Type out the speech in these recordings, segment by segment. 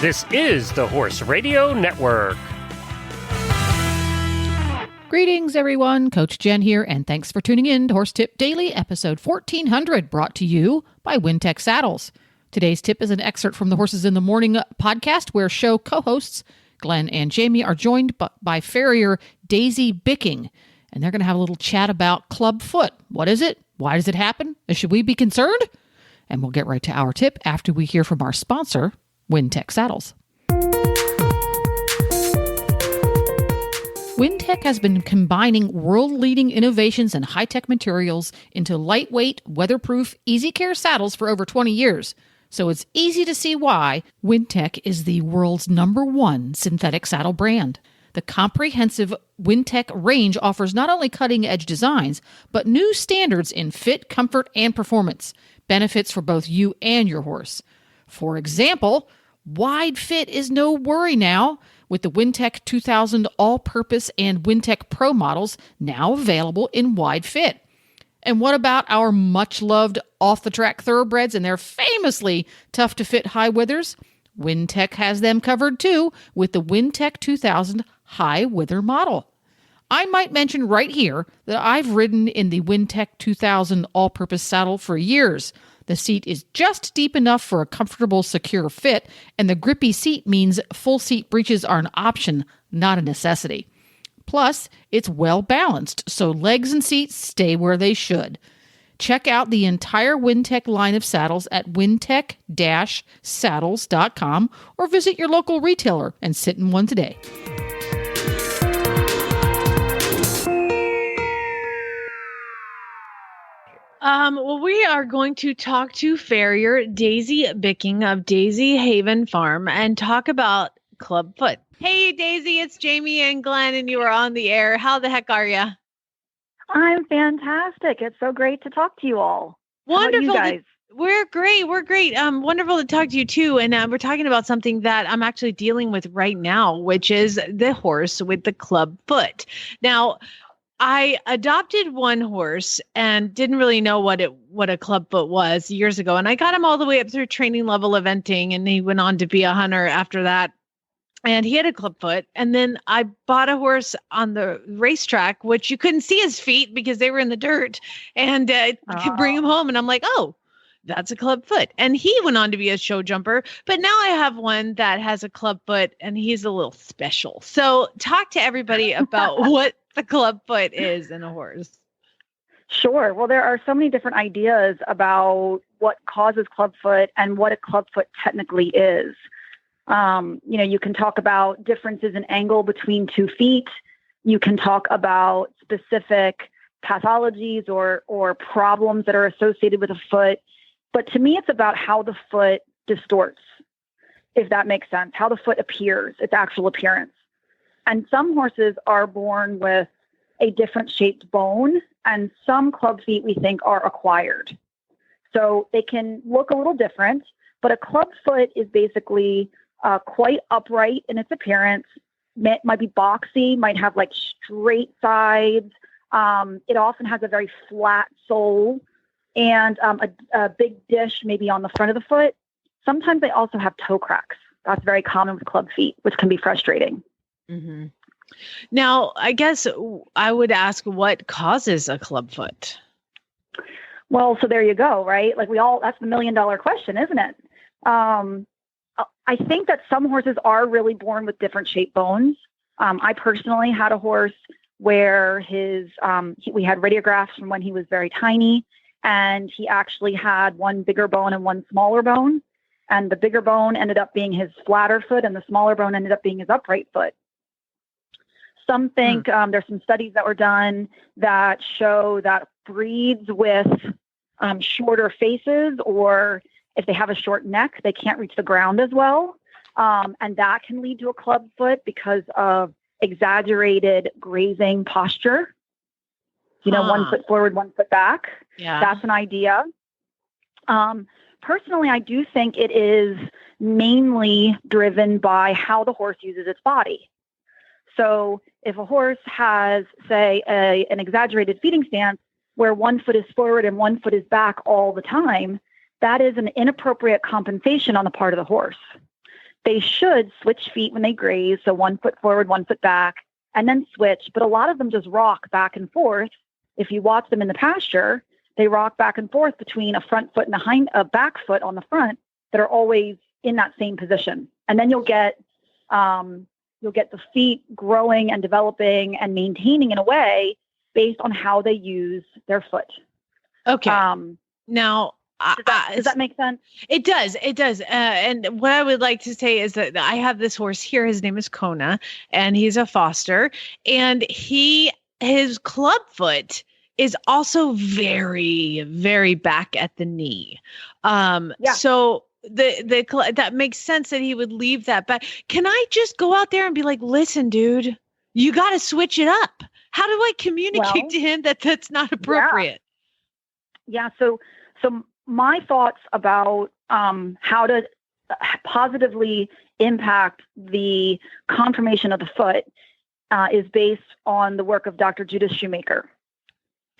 This is the Horse Radio Network. Greetings, everyone. Coach Jen here, and thanks for tuning in to Horse Tip Daily, episode 1400, brought to you by Wintec Saddles. Today's tip is an excerpt from the Horses in the Morning podcast, where show co-hosts Glenn and Jamie are joined by Farrier Daisy Bicking, and they're going to have a little chat about club foot. What is it? Why does it happen? Should we be concerned? And we'll get right to our tip after we hear from our sponsor, Wintec Saddles. Wintec has been combining world-leading innovations and high-tech materials into lightweight, weatherproof, easy-care saddles for over 20 years. So it's easy to see why Wintec is the world's #1 synthetic saddle brand. The comprehensive Wintec range offers not only cutting-edge designs, but new standards in fit, comfort, and performance. Benefits for both you and your horse. For example, wide fit is no worry now, with the Wintec 2000 All-Purpose and Wintec Pro models now available in wide fit. And what about our much-loved off-the-track thoroughbreds and their famously tough-to-fit high withers? Wintec has them covered too, with the Wintec 2000 High Wither model. I might mention right here that I've ridden in the Wintec 2000 All-Purpose saddle for years. The seat is just deep enough for a comfortable, secure fit, and the grippy seat means full seat breeches are an option, not a necessity. Plus, it's well balanced, so legs and seats stay where they should. Check out the entire Wintec line of saddles at wintec-saddles.com or visit your local retailer and sit in one today. Well, we are going to talk to Farrier Daisy Bicking of Daisy Haven Farm and talk about clubfoot. Hey, Daisy, it's Jamie and Glenn, and you are on the air. How the heck are you? I'm fantastic. It's so great to talk to you all. Wonderful. How about you guys? We're great. Wonderful to talk to you too. And we're talking about something that I'm actually dealing with right now, which is the horse with the club foot. Now, I adopted one horse and didn't really know what a clubfoot was years ago. And I got him all the way up through training level eventing, and he went on to be a hunter after that. And he had a clubfoot. And then I bought a horse on the racetrack, which you couldn't see his feet because they were in the dirt, and could bring him home. And I'm like, oh, that's a clubfoot. And he went on to be a show jumper. But now I have one that has a clubfoot, and he's a little special. So talk to everybody about what the clubfoot is in a horse. Sure. Well, there are so many different ideas about what causes clubfoot and what a clubfoot technically is. You can talk about differences in angle between 2 feet. You can talk about specific pathologies or problems that are associated with a foot. But to me, it's about how the foot distorts, if that makes sense, how the foot appears, its actual appearance. And some horses are born with a different shaped bone, and some club feet we think are acquired. So they can look a little different, but a club foot is basically quite upright in its appearance. Might be boxy, might have like straight sides. It often has a very flat sole and a big dish maybe on the front of the foot. Sometimes they also have toe cracks. That's very common with club feet, which can be frustrating. Mm-hmm. Now, I guess I would ask, what causes a clubfoot? Well, so there you go, right? Like that's the $1 million question, isn't it? I think that some horses are really born with different shaped bones. I personally had a horse where we had radiographs from when he was very tiny, and he actually had one bigger bone and one smaller bone. And the bigger bone ended up being his flatter foot, and the smaller bone ended up being his upright foot. Some think there's some studies that were done that show that breeds with shorter faces, or if they have a short neck, they can't reach the ground as well. And that can lead to a club foot because of exaggerated grazing posture. 1 foot forward, 1 foot back. Yeah. That's an idea. Personally, I do think it is mainly driven by how the horse uses its body. So if a horse has, say, an exaggerated feeding stance where 1 foot is forward and 1 foot is back all the time, that is an inappropriate compensation on the part of the horse. they should switch feet when they graze. So 1 foot forward, 1 foot back, and then switch. But a lot of them just rock back and forth. If you watch them in the pasture, they rock back and forth between a front foot and a back foot on the front that are always in that same position. And then you'll get the feet growing and developing and maintaining in a way based on how they use their foot. Okay. Now, does that make sense? It does. It does. And what I would like to say is that I have this horse here. His name is Kona, and he's a foster. And his club foot is also very, very back at the knee. So that makes sense that he would leave that back. Can I just go out there and be like, listen, dude, you got to switch it up? How do I communicate to him that that's not appropriate? Yeah. So my thoughts about how to positively impact the conformation of the foot is based on the work of Dr. Judith Shoemaker.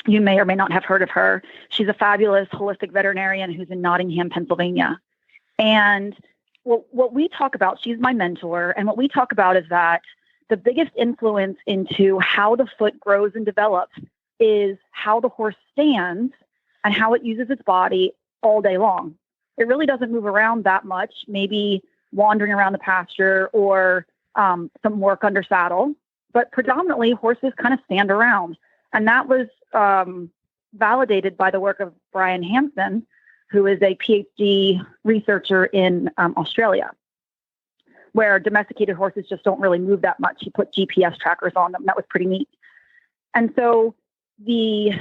You may or may not have heard of her. She's a fabulous holistic veterinarian who's in Nottingham, Pennsylvania. And what we talk about, she's my mentor, and what we talk about is that the biggest influence into how the foot grows and develops is how the horse stands and how it uses its body all day long. It really doesn't move around that much, maybe wandering around the pasture or some work under saddle, but predominantly horses kind of stand around. And that was validated by the work of Brian Hansen, who is a PhD researcher in Australia, where domesticated horses just don't really move that much. He put GPS trackers on them. That was pretty neat. And so the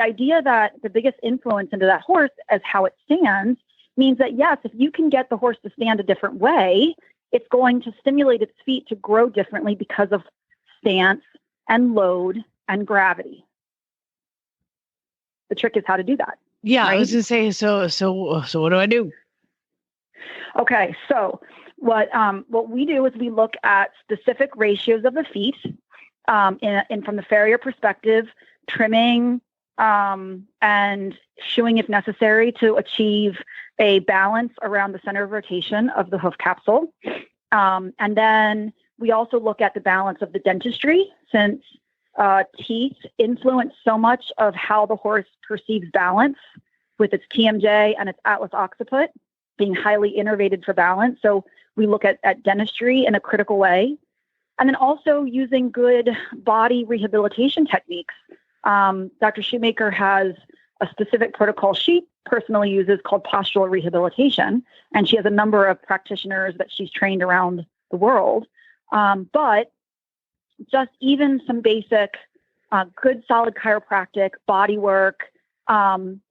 idea that the biggest influence into that horse as how it stands means that, yes, if you can get the horse to stand a different way, it's going to stimulate its feet to grow differently because of stance and load and gravity. The trick is how to do that. Yeah, right? I was going to say, so what do I do? Okay, so what we do is we look at specific ratios of the feet, in from the Farrier perspective, trimming and shoeing if necessary to achieve a balance around the center of rotation of the hoof capsule. And then we also look at the balance of the dentistry, since teeth influence so much of how the horse perceives balance, with its TMJ and its atlas occiput being highly innervated for balance. So we look at dentistry in a critical way. And then also using good body rehabilitation techniques. Dr. Shoemaker has a specific protocol she personally uses called postural rehabilitation, and she has a number of practitioners that she's trained around the world. But just even some basic, good, solid chiropractic, body work,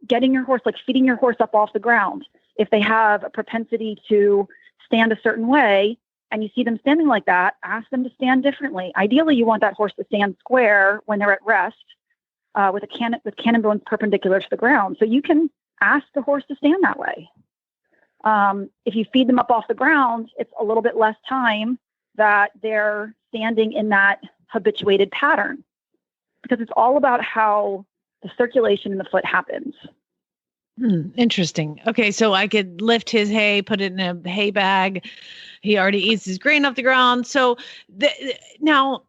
getting your horse, like feeding your horse up off the ground. If they have a propensity to stand a certain way and you see them standing like that, ask them to stand differently. Ideally, you want that horse to stand square when they're at rest, with cannon bones perpendicular to the ground. So you can ask the horse to stand that way. If you feed them up off the ground, it's a little bit less time that they're standing in that habituated pattern, because it's all about how the circulation in the foot happens. Interesting. Okay, so I could lift his hay, put it in a hay bag. He already eats his grain off the ground. So now,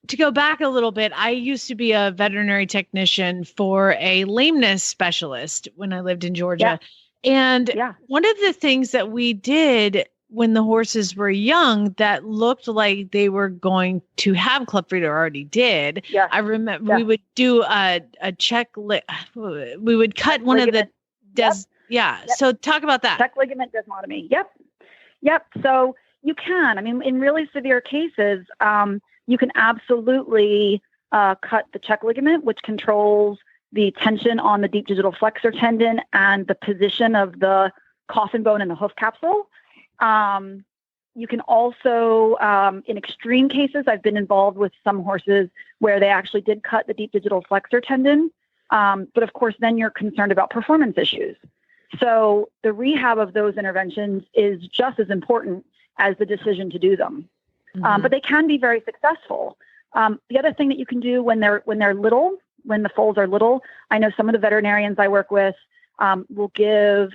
to go back a little bit, I used to be a veterinary technician for a lameness specialist when I lived in Georgia. Yeah. And one of the things that we did when the horses were young that looked like they were going to have club feet, or already did. Yeah. I remember we would do a check. We would cut one ligament. Of the Yep. So talk about that. Check ligament desmotomy. Yep. So you can. I mean, in really severe cases, you can absolutely cut the check ligament, which controls the tension on the deep digital flexor tendon and the position of the coffin bone in the hoof capsule. You can also, in extreme cases, I've been involved with some horses where they actually did cut the deep digital flexor tendon. But of course, then you're concerned about performance issues. So the rehab of those interventions is just as important as the decision to do them. But they can be very successful. The other thing that you can do when they're little, when the foals are little, I know some of the veterinarians I work with will give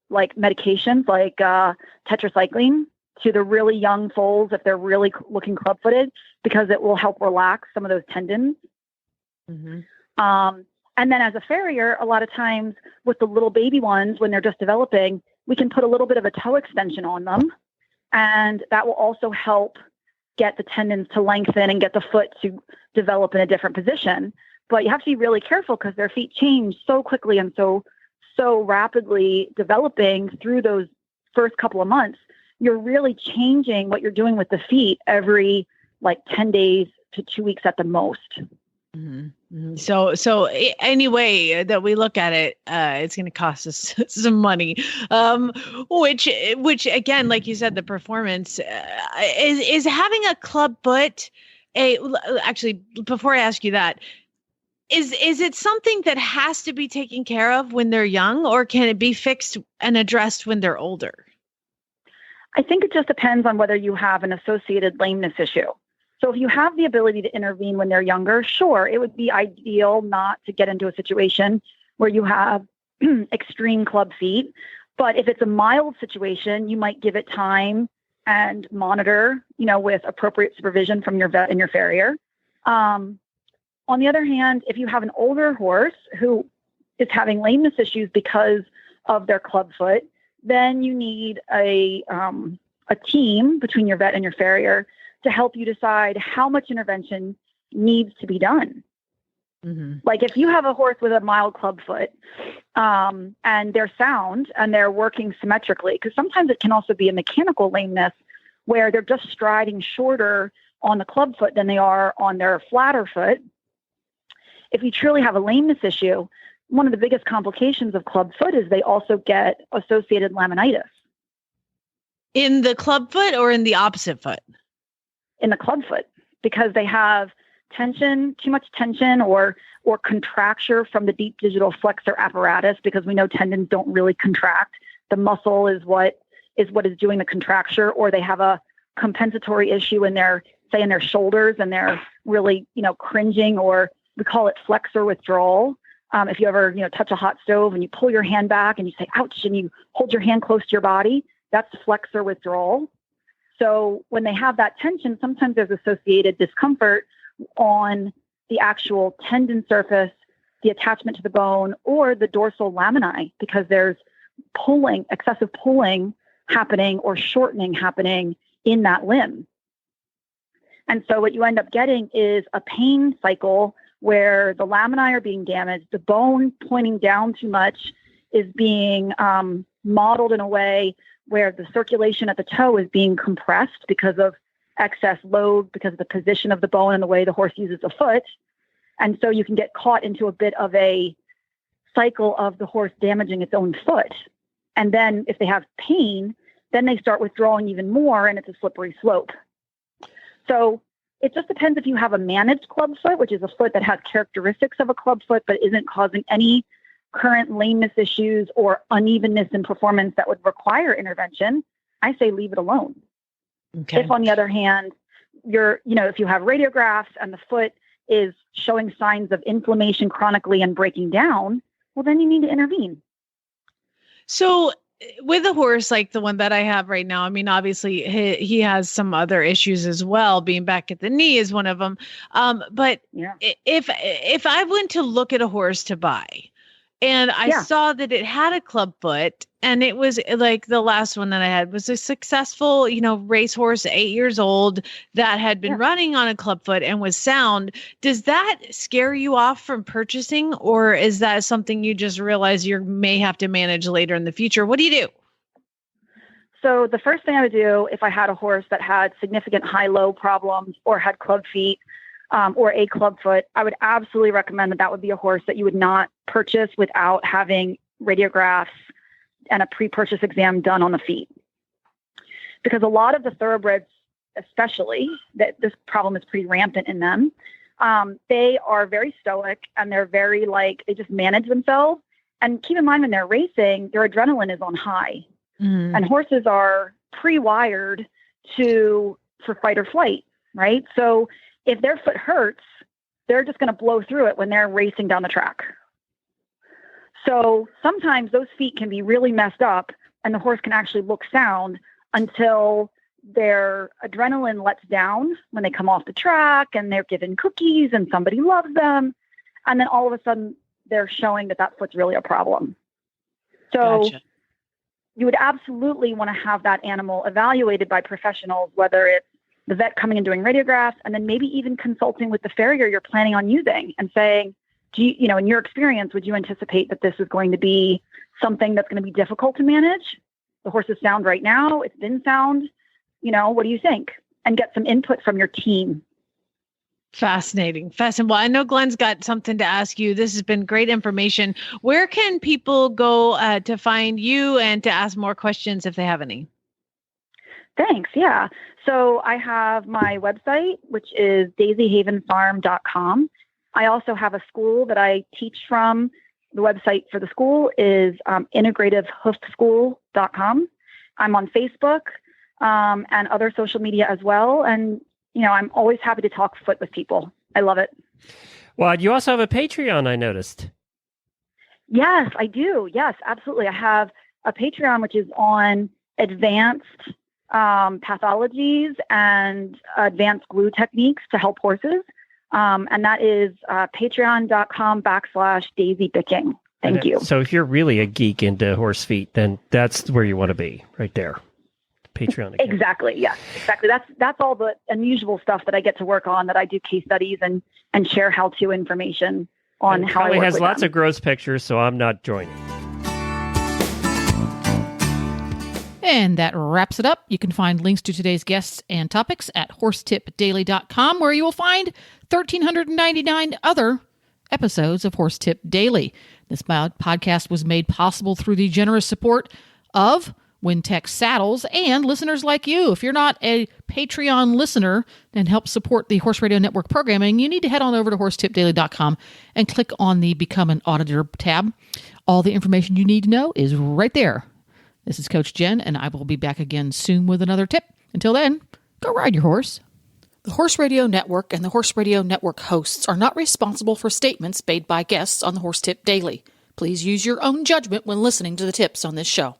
like medications like tetracycline to the really young foals if they're really looking club-footed, because it will help relax some of those tendons. Mm-hmm. And then as a farrier, a lot of times with the little baby ones, when they're just developing, we can put a little bit of a toe extension on them. And that will also help get the tendons to lengthen and get the foot to develop in a different position. But you have to be really careful because their feet change so quickly and so rapidly developing through those first couple of months. You're really changing what you're doing with the feet every like 10 days to 2 weeks at the most. Mm-hmm. Mm-hmm. So any way that we look at it, it's going to cost us some money. Which again, like you said, the performance is having a club foot. Actually, before I ask you that, is it something that has to be taken care of when they're young, or can it be fixed and addressed when they're older? I think it just depends on whether you have an associated lameness issue. So if you have the ability to intervene when they're younger, sure, it would be ideal not to get into a situation where you have extreme club feet. But if it's a mild situation, you might give it time and monitor, with appropriate supervision from your vet and your farrier. On the other hand, if you have an older horse who is having lameness issues because of their club foot, then you need a team between your vet and your farrier to help you decide how much intervention needs to be done. Mm-hmm. Like if you have a horse with a mild club foot and they're sound and they're working symmetrically, because sometimes it can also be a mechanical lameness where they're just striding shorter on the club foot than they are on their flatter foot. If you truly have a lameness issue, one of the biggest complications of club foot is they also get associated laminitis. In the club foot or in the opposite foot? In the club foot, because they have tension, too much tension or contracture from the deep digital flexor apparatus, because we know tendons don't really contract. The muscle is what is doing the contracture, or they have a compensatory issue in their shoulders and they're really, cringing, or we call it flexor withdrawal. If you ever, touch a hot stove and you pull your hand back and you say, ouch, and you hold your hand close to your body, that's flexor withdrawal. So when they have that tension, sometimes there's associated discomfort on the actual tendon surface, the attachment to the bone, or the dorsal laminae, because there's excessive pulling happening or shortening happening in that limb. And so what you end up getting is a pain cycle where the laminae are being damaged, the bone pointing down too much is being modeled in a way where the circulation at the toe is being compressed because of excess load, because of the position of the bone and the way the horse uses the foot. And so you can get caught into a bit of a cycle of the horse damaging its own foot. And then if they have pain, then they start withdrawing even more, and it's a slippery slope. So it just depends if you have a managed club foot, which is a foot that has characteristics of a club foot but isn't causing any current lameness issues or unevenness in performance that would require intervention. I say leave it alone. Okay. If on the other hand, if you have radiographs and the foot is showing signs of inflammation chronically and breaking down, well, then you need to intervene. So with a horse like the one that I have right now, I mean, obviously he has some other issues as well. Being back at the knee is one of them. But yeah. If I went to look at a horse to buy and I saw that it had a club foot, and it was like the last one that I had was a successful, racehorse, 8 years old, that had been running on a club foot and was sound. Does that scare you off from purchasing, or is that something you just realize you may have to manage later in the future? What do you do? So the first thing I would do if I had a horse that had significant high-low problems or had club feet, or a club foot, I would absolutely recommend that would be a horse that you would not purchase without having radiographs and a pre-purchase exam done on the feet. Because a lot of the thoroughbreds, especially, that this problem is pretty rampant in them, they are very stoic and they're very they just manage themselves. And keep in mind, when they're racing, their adrenaline is on high. Mm. And horses are pre-wired for fight or flight, right? So if their foot hurts, they're just going to blow through it when they're racing down the track. So sometimes those feet can be really messed up and the horse can actually look sound until their adrenaline lets down when they come off the track and they're given cookies and somebody loves them. And then all of a sudden they're showing that that foot's really a problem. So Gotcha. You would absolutely want to have that animal evaluated by professionals, whether it's the vet coming and doing radiographs, and then maybe even consulting with the farrier you're planning on using and saying, do you know, in your experience, would you anticipate that this is going to be something that's going to be difficult to manage? The horse is sound right now. It's been sound. You know, what do you think? And get some input from your team. Fascinating. Well, I know Glenn's got something to ask you. This has been great information. Where can people go to find you and to ask more questions if they have any? Thanks. Yeah. So I have my website, which is daisyhavenfarm.com. I also have a school that I teach from. The website for the school is integrativehoofschool.com. I'm on Facebook and other social media as well. And, you know, I'm always happy to talk foot with people. I love it. Well, you also have a Patreon, I noticed. Yes, I do. Yes, absolutely. I have a Patreon, which is on advanced pathologies and advanced glue techniques to help horses. And that is patreon.com/Daisy Bicking. Thank you. So if you're really a geek into horse feet, then that's where you want to be, right there. Patreon. Account. Exactly. Yes, exactly. That's all the unusual stuff that I get to work on, that I do case studies and share how-to information on how I work has with lots them. of gross pictures, so I'm not joining. And that wraps it up. You can find links to today's guests and topics at horsetipdaily.com, where you will find 1,399 other episodes of Horse Tip Daily. This podcast was made possible through the generous support of Wintec Saddles and listeners like you. If you're not a Patreon listener and help support the Horse Radio Network programming, you need to head on over to horsetipdaily.com and click on the Become an Auditor tab. All the information you need to know is right there. This is Coach Jen, and I will be back again soon with another tip. Until then, go ride your horse. The Horse Radio Network and the Horse Radio Network hosts are not responsible for statements made by guests on the Horse Tip Daily. Please use your own judgment when listening to the tips on this show.